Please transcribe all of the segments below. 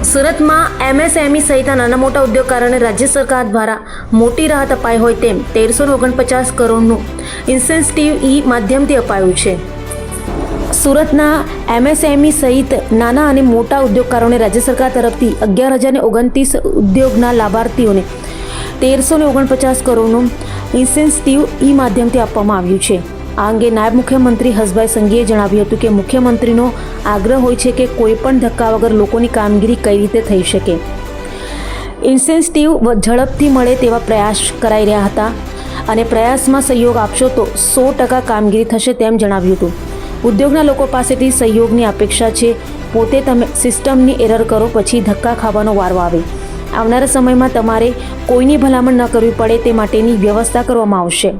સુરતમાં એમએસએમઈ સહિત નાના મોટા ઉદ્યોગકારોને રાજ્ય સરકાર દ્વારા મોટી રાહત અપાઈ હોય તેમ 1349 કરોડનું ઇન્સેન્ટિવ માધ્યમથી અપાયું છે। સુરતના એમએસએમઈ સહિત નાના અને મોટા ઉદ્યોગકારોને રાજ્ય સરકાર તરફથી 11,029 ઉદ્યોગના લાભાર્થીઓને 1349 કરોડનું ઇન્સેન્ટિવ માધ્યમથી આપવામાં આવ્યું છે। આ અંગે નાયબ મુખ્યમંત્રી હસભાઈ સંઘવીએ જણાવ્યું હતું કે મુખ્યમંત્રીનો આગ્રહ હોય છે કે કોઈ પણ ધક્કા વગર લોકોની કામગીરી કઈ રીતે થઈ શકે। ઇન્સેન્ટિવ ઝડપથી મળે તેવા પ્રયાસ કરાઈ રહ્યા હતા અને પ્રયાસમાં સહયોગ આપશો તો 100% કામગીરી થશે તેમ જણાવ્યું હતું। ઉદ્યોગના લોકો પાસેથી સહયોગની અપેક્ષા છે। પોતે તમે સિસ્ટમની એરર કરો પછી ધક્કા ખાવાનો વારો આવે। આવનારા સમયમાં તમારે કોઈની ભલામણ ન કરવી પડે તે માટેની વ્યવસ્થા કરવામાં આવશે।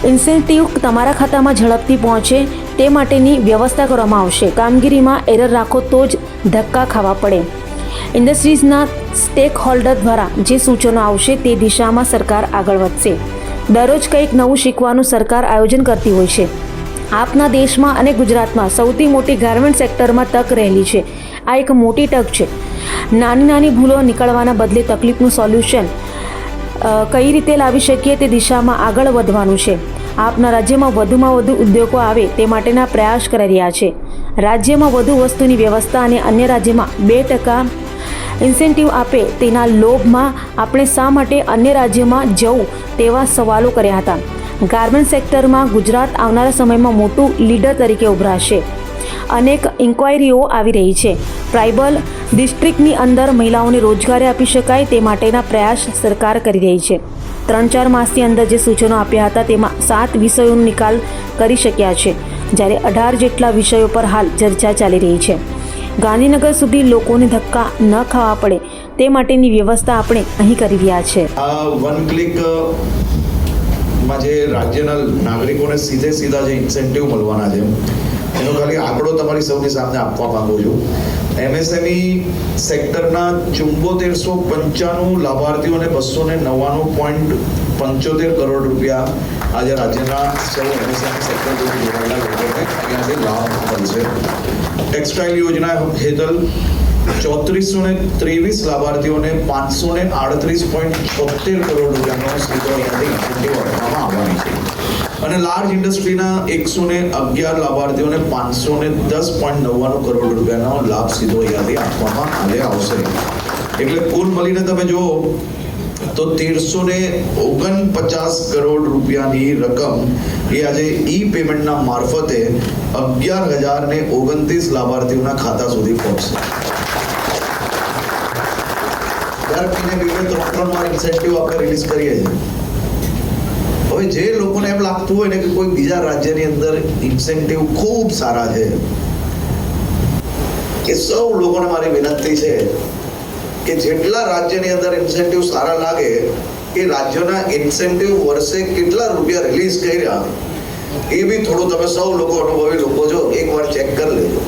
ઇન્સેન્ટિવ તમારા ખાતામાં ઝડપથી પહોંચે તે માટેની વ્યવસ્થા કરવામાં આવશે। કામગીરીમાં એરર રાખો તો જ ધક્કા ખાવા પડે। ઇન્ડસ્ટ્રીઝના સ્ટેક હોલ્ડર દ્વારા જે સૂચનો આવશે તે દિશામાં સરકાર આગળ વધશે। દરરોજ કંઈક નવું શીખવાનું સરકાર આયોજન કરતી હોય છે। આપના દેશમાં અને ગુજરાતમાં સૌથી મોટી ગાર્મેન્ટ સેક્ટરમાં તક રહેલી છે। આ એક મોટી તક છે। નાની નાની ભૂલો નીકળવાના બદલે તકલીફનું સોલ્યુશન કઈ રીતે લાવી શકીએ તે દિશામાં આગળ વધવાનું છે। આપના રાજ્યમાં વધુમાં વધુ ઉદ્યોગો આવે તે માટેના પ્રયાસ કરી રહ્યા છે। રાજ્યમાં વધુ વસ્તુની વ્યવસ્થા અને અન્ય રાજ્યમાં 2% ઇન્સેન્ટિવ આપે તેના લોભમાં આપણે શા માટે અન્ય રાજ્યમાં જવું તેવા સવાલો કર્યા હતા। ગાર્મેન્ટ સેક્ટરમાં ગુજરાત આવનારા સમયમાં મોટું લીડર તરીકે ઉભરાશે। અનેક ઇન્ક્વાયરીઓ આવી રહી છે। ટ્રાઇબલ ડિસ્ટ્રિક્ટની અંદર મહિલાઓને રોજગારી આપી શકાય તે માટેના પ્રયાસ સરકાર કરી રહી છે। 3-4 માસની અંદર જે સૂચનો આપ્યા હતા તેમાં 7 વિષયોનો નિકાલ કરી શક્યા છે, જ્યારે 18 જેટલા વિષયો પર હાલ ચર્ચા ચાલી રહી છે। ગાંધીનગર સુધી લોકોને ધક્કા ન ખાવા પડે તે માટેની વ્યવસ્થા આપણે અહીં કરી રહ્યા છે। વન ક્લિક માં જે રાજ્યના નાગરિકોને સીધા જે ઇન્સેન્ટિવ મળવાના છે એનો ખાલી આંકડો તમારી સૌની સામે આપવા માંગુ છું। એમએસએમઈ સેક્ટરના 7495 લાભાર્થીઓને 299.75 કરોડ રૂપિયા આજે રાજ્યના સૌ એમએસએમઈ સેક્ટર જોડે જોડાયેલા લોકોને અહીંયાથી લાભ મળશે। ટેક્સટાઇલ યોજના હેઠળ 3423 લાભાર્થીઓને 538.76 કરોડ રૂપિયાનો સીધો અહીંયાથી ઇન્સેન્ટિવ આપવામાં આવવાની છે અને લાર્જ ઇન્ડસ્ટ્રીના 111 લાભાર્થીઓને 510.99 કરોડ રૂપિયાનો લાભ સીધો અહીંયાથી આપવામાં આવશે। એટલે કુલ મળીને તમે જુઓ તો 1349 કરોડ રૂપિયાની રકમ એ આજે ઈ પેમેન્ટના મારફતે 11,029 લાભાર્થીઓના ખાતા સુધી પહોંચશે। દર મહિને 2-3 વાર ઇન્સેન્ટિવ આપણે રિલીઝ કરીએ છીએ। હવે જે લોકોને એમ લાગતું હોય ને કે કોઈ બીજા રાજ્યની અંદર ઇન્સેન્ટિવ ખૂબ સારા છે, કે સૌ લોકોને મારી વિનંતી છે કે જેટલા રાજ્યની અંદર ઇન્સેન્ટિવ સારા લાગે એ રાજ્યના ઇન્સેન્ટિવ વર્ષે કેટલા રૂપિયા રિલીઝ કર્યા એ બી થોડું તમે સૌ લોકો અનુભવી લોકો છો એકવાર ચેક કરી લેજો।